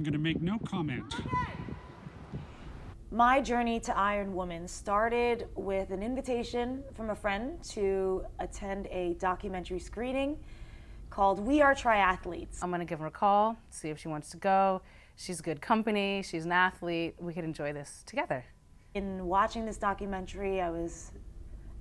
going to make no comment. My journey to Ironwoman started with an invitation from a friend to attend a documentary screening called We Are Triathletes. I'm gonna give her a call, see if she wants to go. She's good company, she's an athlete, we could enjoy this together. In watching this documentary, I was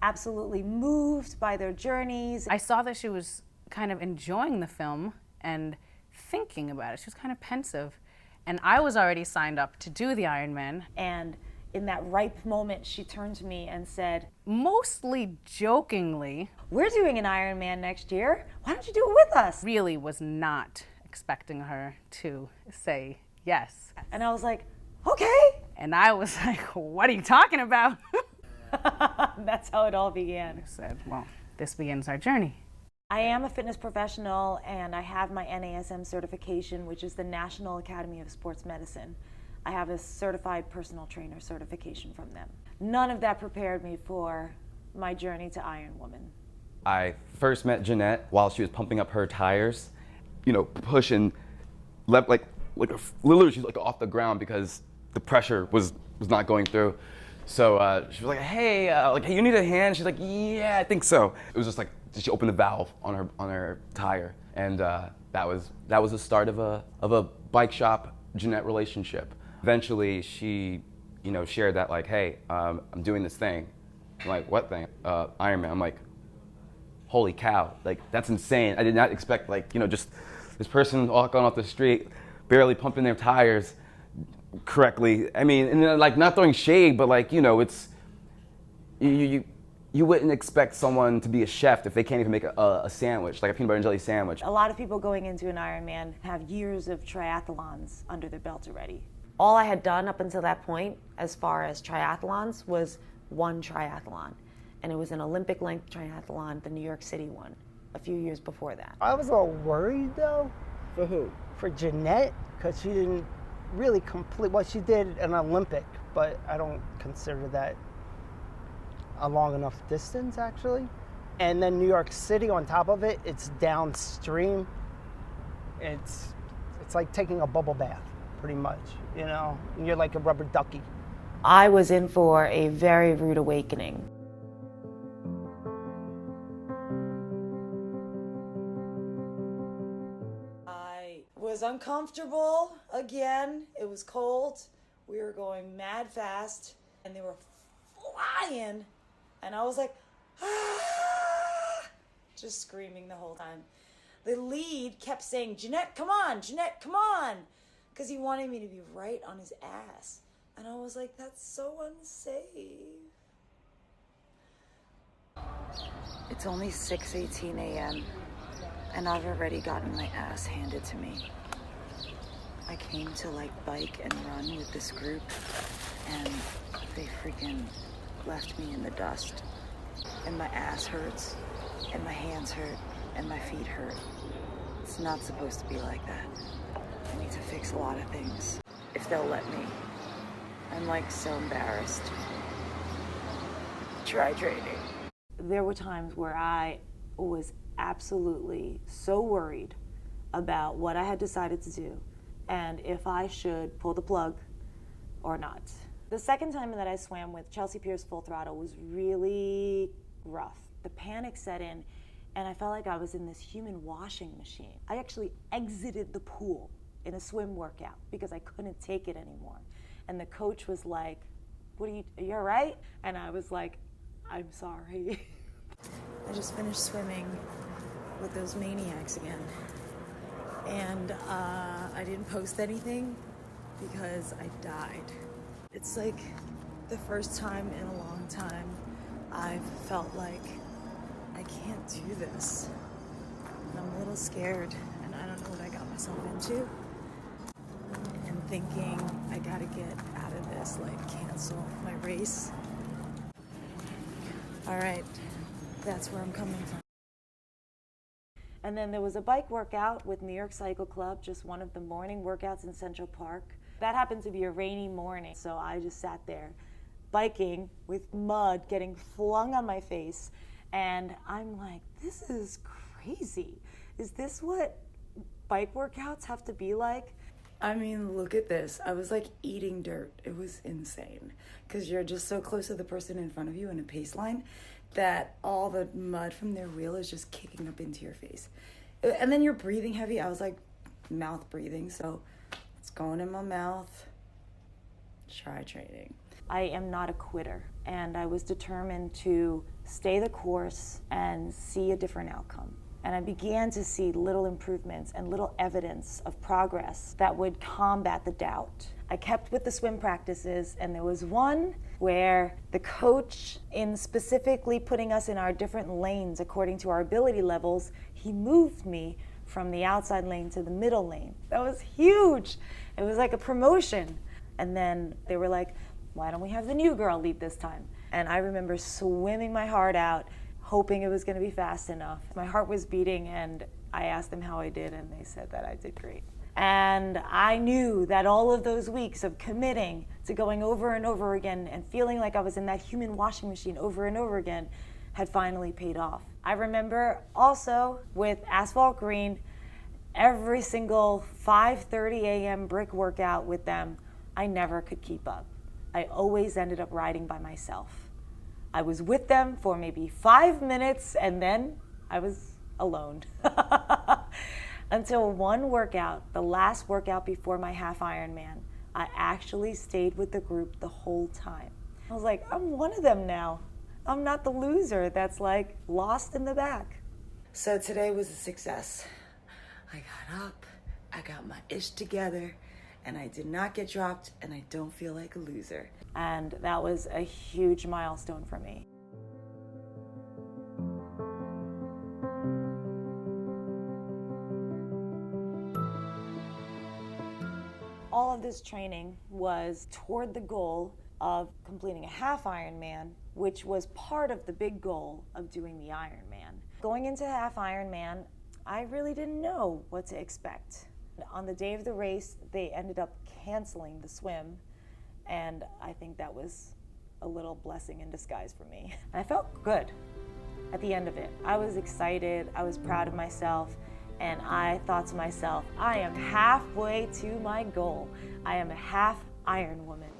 absolutely moved by their journeys. I saw that she was kind of enjoying the film and thinking about it. She was kind of pensive. And I was already signed up to do the Ironman. And in that ripe moment, she turned to me and said, mostly jokingly, "We're doing an Ironman next year. Why don't you do it with us?" Really was not expecting her to say yes. And I was like, okay. And I was like, what are you talking about? That's how it all began. I said, well, this begins our journey. I am a fitness professional and I have my NASM certification, which is the National Academy of Sports Medicine. I have a certified personal trainer certification from them. None of that prepared me for my journey to Ironwoman. I first met Jeanette while she was pumping up her tires, pushing, like literally she's like off the ground because the pressure was not going through. So she was like, hey, you need a hand? She's like, yeah, I think so. It was just like, she opened the valve on her tire, and that was the start of a bike shop Jeanette relationship. Eventually, she, shared that like, hey, I'm doing this thing. I'm like, what thing? Ironman. I'm like, holy cow, like that's insane. I did not expect just this person walking off the street, barely pumping their tires correctly. I mean, and like not throwing shade, but it's you wouldn't expect someone to be a chef if they can't even make a sandwich, like a peanut butter and jelly sandwich. A lot of people going into an Ironman have years of triathlons under their belt already. All I had done up until that point, as far as triathlons, was one triathlon. And it was an Olympic length triathlon, the New York City one, a few years before that. I was a little worried though. For who? For Jeanette, because she didn't really complete, well, she did an Olympic, but I don't consider that a long enough distance actually. And then New York City on top of it, it's downstream. It's like taking a bubble bath, pretty much, and you're like a rubber ducky. I was in for a very rude awakening. I was uncomfortable again. It was cold. We were going mad fast and they were flying. And I was like, ah, just screaming the whole time. The lead kept saying, Jeanette, come on, because he wanted me to be right on his ass. And I was like, that's so unsafe. It's only 6:18 a.m. and I've already gotten my ass handed to me. I came to bike and run with this group and they freaking left me in the dust. And my ass hurts, and my hands hurt, and my feet hurt. It's not supposed to be like that. I need to fix a lot of things, if they'll let me. I'm so embarrassed. Try training. There were times where I was absolutely so worried about what I had decided to do and if I should pull the plug or not. The second time that I swam with Chelsea Pierce Full Throttle was really rough. The panic set in and I felt like I was in this human washing machine. I actually exited the pool in a swim workout because I couldn't take it anymore. And the coach was like, are you all right? And I was like, I'm sorry. I just finished swimming with those maniacs again. And I didn't post anything because I died. It's like the first time in a long time I've felt like I can't do this. And I'm a little scared and I don't know what I got myself into. And thinking I gotta get out of this, cancel my race. All right, that's where I'm coming from. And then there was a bike workout with New York Cycle Club, just one of the morning workouts in Central Park. That happened to be a rainy morning, so I just sat there biking with mud getting flung on my face. And I'm like, this is crazy. Is this what bike workouts have to be like? I mean, look at this. I was like eating dirt. It was insane. Because you're just so close to the person in front of you in a pace line that all the mud from their wheel is just kicking up into your face. And then you're breathing heavy. I was like mouth breathing. So it's going in my mouth. Try training. I am not a quitter. And I was determined to stay the course and see a different outcome. And I began to see little improvements and little evidence of progress that would combat the doubt. I kept with the swim practices, and there was one where the coach, in specifically putting us in our different lanes according to our ability levels, he moved me from the outside lane to the middle lane. That was huge. It was like a promotion. And then they were like, why don't we have the new girl lead this time? And I remember swimming my heart out, hoping it was going to be fast enough. My heart was beating, and I asked them how I did, and they said that I did great. And I knew that all of those weeks of committing to going over and over again and feeling like I was in that human washing machine over and over again had finally paid off. I remember also with Asphalt Green, every single 5:30 a.m. brick workout with them, I never could keep up. I always ended up riding by myself. I was with them for maybe 5 minutes, and then I was alone. Until one workout, the last workout before my half Ironman, I actually stayed with the group the whole time. I was like, I'm one of them now. I'm not the loser that's like lost in the back. So today was a success. I got up, I got my ish together, and I did not get dropped, and I don't feel like a loser. And that was a huge milestone for me. All of this training was toward the goal of completing a half Ironman, which was part of the big goal of doing the Ironman. Going into half Ironman, I really didn't know what to expect. On the day of the race, they ended up canceling the swim, and I think that was a little blessing in disguise for me. And I felt good at the end of it. I was excited, I was proud of myself, and I thought to myself, I am halfway to my goal. I am a half Ironwoman.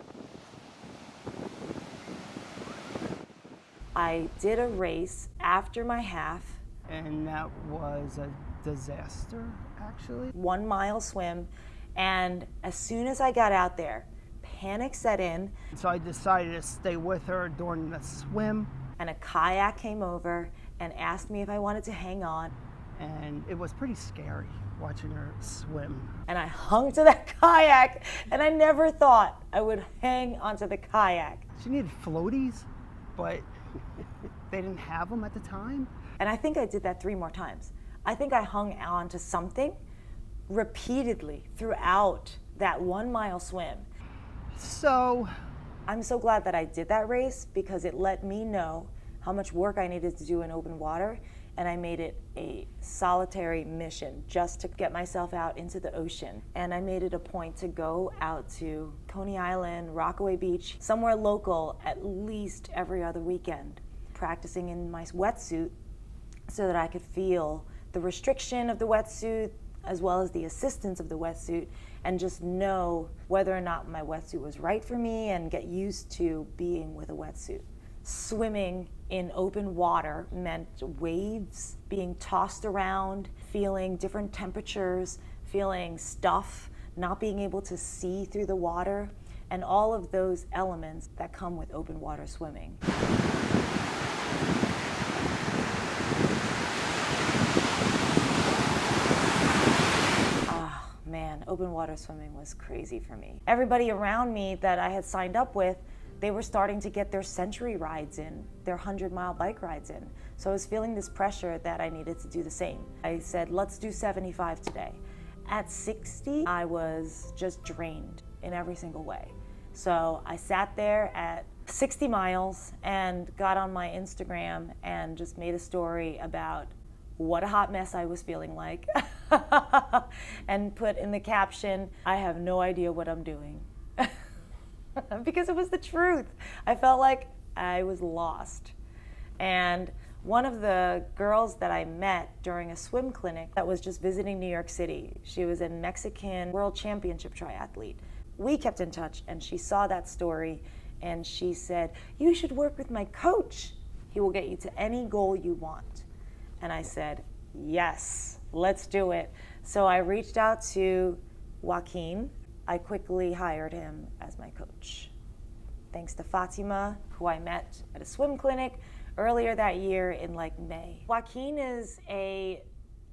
I did a race after my half. And that was a disaster, actually. 1 mile swim, and as soon as I got out there, panic set in. So I decided to stay with her during the swim. And a kayak came over and asked me if I wanted to hang on. And it was pretty scary watching her swim. And I hung to that kayak, and I never thought I would hang onto the kayak. She needed floaties, but they didn't have them at the time. And I think I did that 3 more times. I think I hung on to something repeatedly throughout that 1 mile swim. So I'm so glad that I did that race, because it let me know how much work I needed to do in open water, and I made it a solitary mission just to get myself out into the ocean. And I made it a point to go out to Coney Island, Rockaway Beach, somewhere local at least every other weekend, practicing in my wetsuit so that I could feel the restriction of the wetsuit as well as the assistance of the wetsuit, and just know whether or not my wetsuit was right for me and get used to being with a wetsuit. Swimming in open water meant waves, being tossed around, feeling different temperatures, feeling stuff, not being able to see through the water, and all of those elements that come with open water swimming. Man, open water swimming was crazy for me. Everybody around me that I had signed up with, they were starting to get their century rides in, their 100-mile bike rides in. So I was feeling this pressure that I needed to do the same. I said, let's do 75 today. At 60, I was just drained in every single way. So I sat there at 60 miles and got on my Instagram and just made a story about what a hot mess I was feeling like, and put in the caption, I have no idea what I'm doing. Because it was the truth. I felt like I was lost. And One of the girls that I met during a swim clinic that was just visiting New York City, she was a Mexican world championship triathlete. We kept in touch, and she saw that story, and she said, "You should work with my coach. He will get you to any goal you want." And I said, "Yes, let's do it." So I reached out to Joaquin. I quickly hired him as my coach. Thanks to Fatima, who I met at a swim clinic earlier that year in like May. Joaquin is a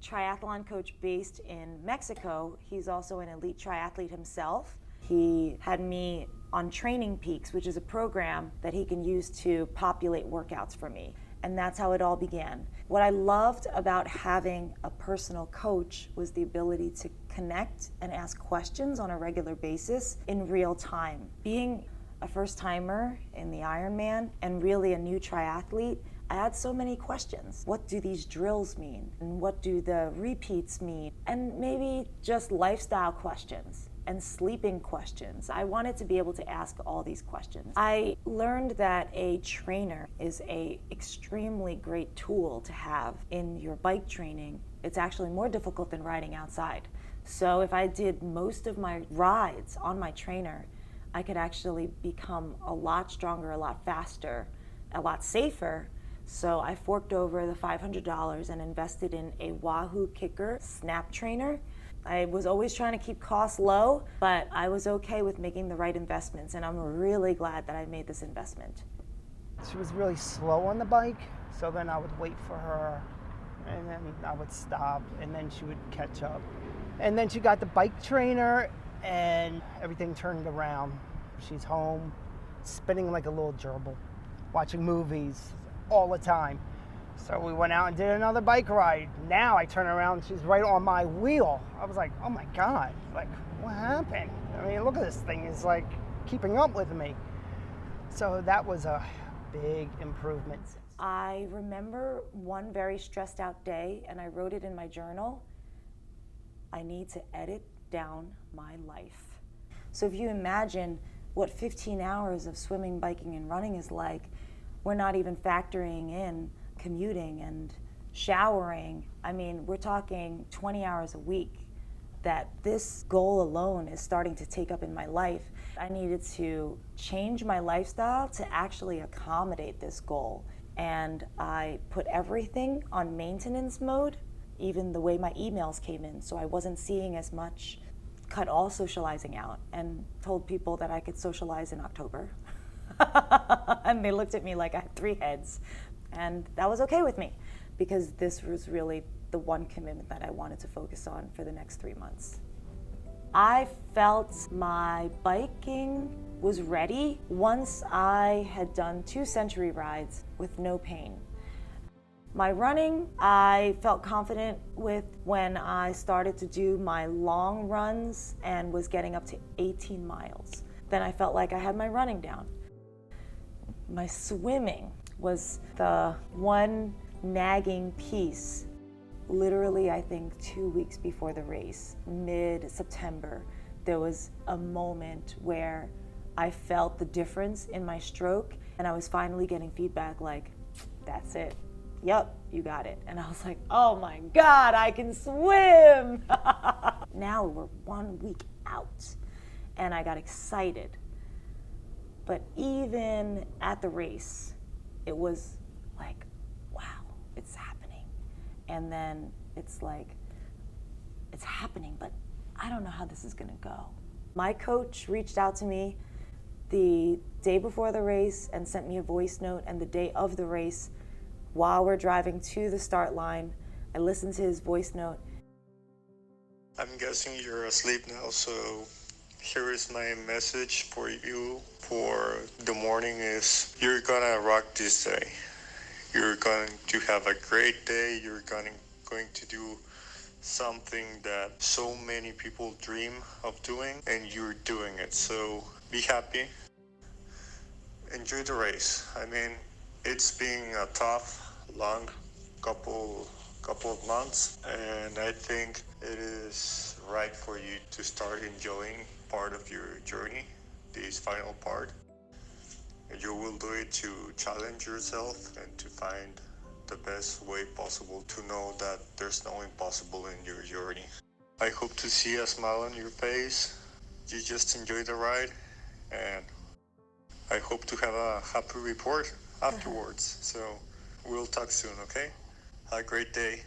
triathlon coach based in Mexico. He's also an elite triathlete himself. He had me on Training Peaks, which is a program that he can use to populate workouts for me. And that's how it all began. What I loved about having a personal coach was the ability to connect and ask questions on a regular basis in real time. Being a first timer in the Ironman and really a new triathlete, I had so many questions. What do these drills mean? And what do the repeats mean? And maybe just lifestyle questions and sleeping questions. I wanted to be able to ask all these questions. I learned that a trainer is an extremely great tool to have in your bike training. It's actually more difficult than riding outside. So if I did most of my rides on my trainer, I could actually become a lot stronger, a lot faster, a lot safer. So I forked over the $500 and invested in a Wahoo Kicker snap trainer. I was always trying to keep costs low, but I was okay with making the right investments, and I'm really glad that I made this investment. She was really slow on the bike, so then I would wait for her, and then I would stop, and then she would catch up. And then she got the bike trainer, and everything turned around. She's home, spinning like a little gerbil, watching movies all the time. So we went out and did another bike ride. Now I turn around, she's right on my wheel. I was like, oh my God, like, what happened? I mean, look at this thing, it's like keeping up with me. So that was a big improvement. I remember one very stressed out day, and I wrote it in my journal. I need to edit down my life. So if you imagine what 15 hours of swimming, biking, and running is like, we're not even factoring in commuting and showering. I mean, we're talking 20 hours a week that this goal alone is starting to take up in my life. I needed to change my lifestyle to actually accommodate this goal. And I put everything on maintenance mode, even the way my emails came in, so I wasn't seeing as much. Cut all socializing out and told people that I could socialize in October. And they looked at me like I had 3 heads. And that was okay with me, because this was really the one commitment that I wanted to focus on for the next 3 months. I felt my biking was ready once I had done 2 century rides with no pain. My running, I felt confident with when I started to do my long runs and was getting up to 18 miles. Then I felt like I had my running down. My swimming was the one nagging piece. Literally, I think 2 weeks before the race, mid-September, there was a moment where I felt the difference in my stroke, and I was finally getting feedback like, that's it. Yep, you got it. And I was like, oh my God, I can swim. Now we're 1 week out, and I got excited. But even at the race, it was like, wow, it's happening. And then it's like, it's happening, but I don't know how this is gonna go. My coach reached out to me the day before the race and sent me a voice note, and the day of the race, while we're driving to the start line, I listened to his voice note. I'm guessing you're asleep now, so here is my message for you for the morning is, you're gonna rock this day. You're going to have a great day. You're going to do something that so many people dream of doing, and you're doing it. So be happy. Enjoy the race. I mean, it's been a tough, long couple of months, and I think it is right for you to start enjoying part of your journey, this final part. And you will do it to challenge yourself and to find the best way possible to know that there's no impossible in your journey. I hope to see a smile on your face. You just enjoy the ride, and I hope to have a happy report afterwards. So we'll talk soon, okay? Have a great day.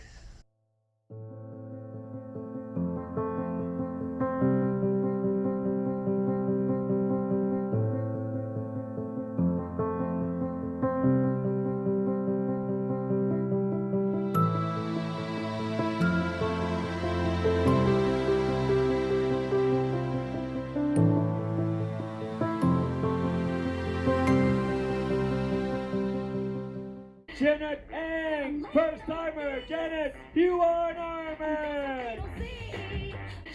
Janet Ang, first timer. Janet, you are an Ironman.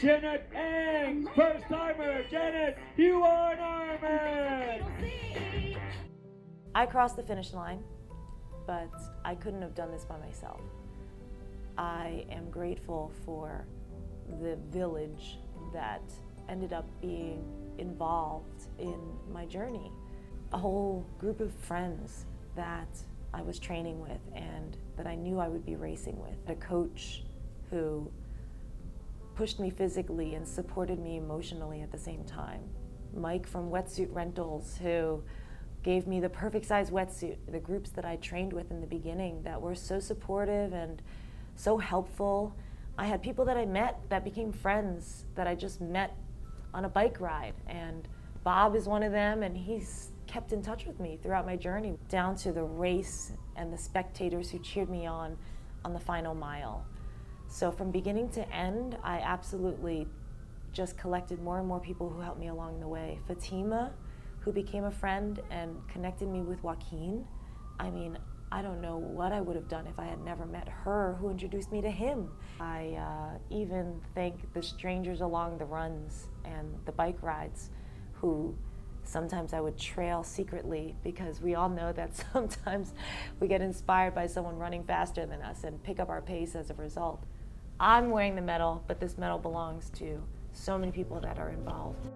Janet Ang, first timer. Janet, you are an Ironman. I crossed the finish line, but I couldn't have done this by myself. I am grateful for the village that ended up being involved in my journey. A whole group of friends that I was training with and that I knew I would be racing with. A coach who pushed me physically and supported me emotionally at the same time. Mike from Wetsuit Rentals, who gave me the perfect size wetsuit. The groups that I trained with in the beginning that were so supportive and so helpful. I had people that I met that became friends that I just met on a bike ride, and Bob is one of them, and he's kept in touch with me throughout my journey, down to the race and the spectators who cheered me on the final mile. So from beginning to end, I absolutely just collected more and more people who helped me along the way. Fatima, who became a friend and connected me with Joaquin. I mean, I don't know what I would have done if I had never met her, who introduced me to him. I even thank the strangers along the runs and the bike rides who sometimes I would trail secretly, because we all know that sometimes we get inspired by someone running faster than us and pick up our pace as a result. I'm wearing the medal, but this medal belongs to so many people that are involved.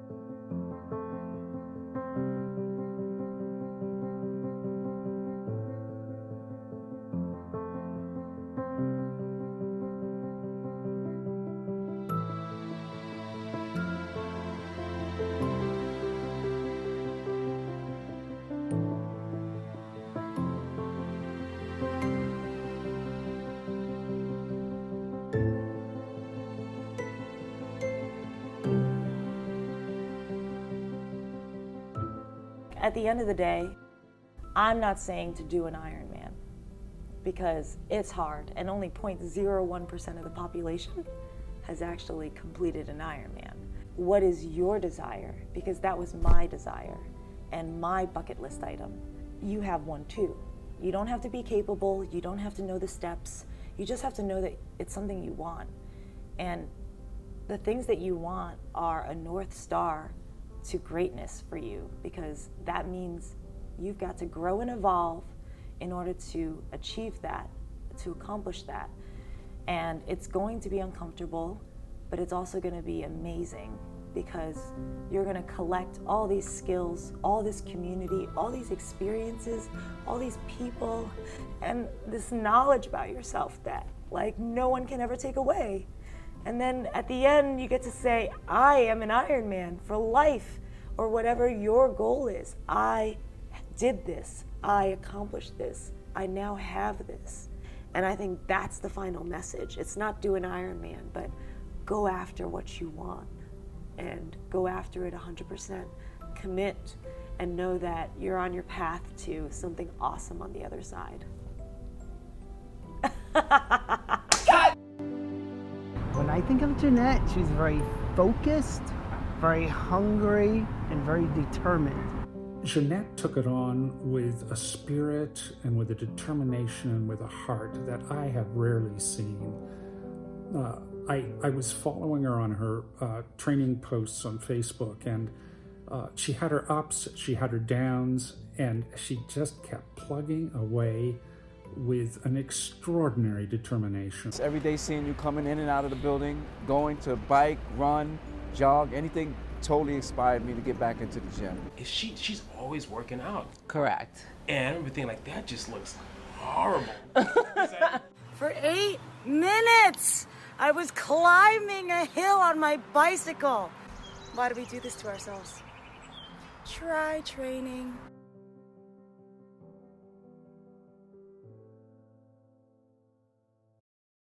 At the end of the day, I'm not saying to do an Ironman because it's hard, and only 0.01% of the population has actually completed an Ironman. What is your desire? Because that was my desire and my bucket list item. You have one too. You don't have to be capable, you don't have to know the steps, you just have to know that it's something you want. And the things that you want are a North Star to greatness for you, because that means you've got to grow and evolve in order to achieve that, to accomplish that. And it's going to be uncomfortable, but it's also going to be amazing, because you're going to collect all these skills, all this community, all these experiences, all these people, and this knowledge about yourself that like no one can ever take away. And then at the end, you get to say, I am an Ironman for life, or whatever your goal is. I did this, I accomplished this, I now have this. And I think that's the final message. It's not do an Ironman, but go after what you want and go after it 100%. Commit and know that you're on your path to something awesome on the other side. When I think of Jeanette, she's very focused, very hungry, and very determined. Jeanette took it on with a spirit and with a determination and with a heart that I have rarely seen. I was following her on her training posts on Facebook, and she had her ups, she had her downs, and she just kept plugging away with an extraordinary determination. Every day seeing you coming in and out of the building, going to bike, run, jog, anything totally inspired me to get back into the gym. She's always working out. Correct. And everything like that just looks horrible. For 8 minutes, I was climbing a hill on my bicycle. Why do we do this to ourselves? Try training.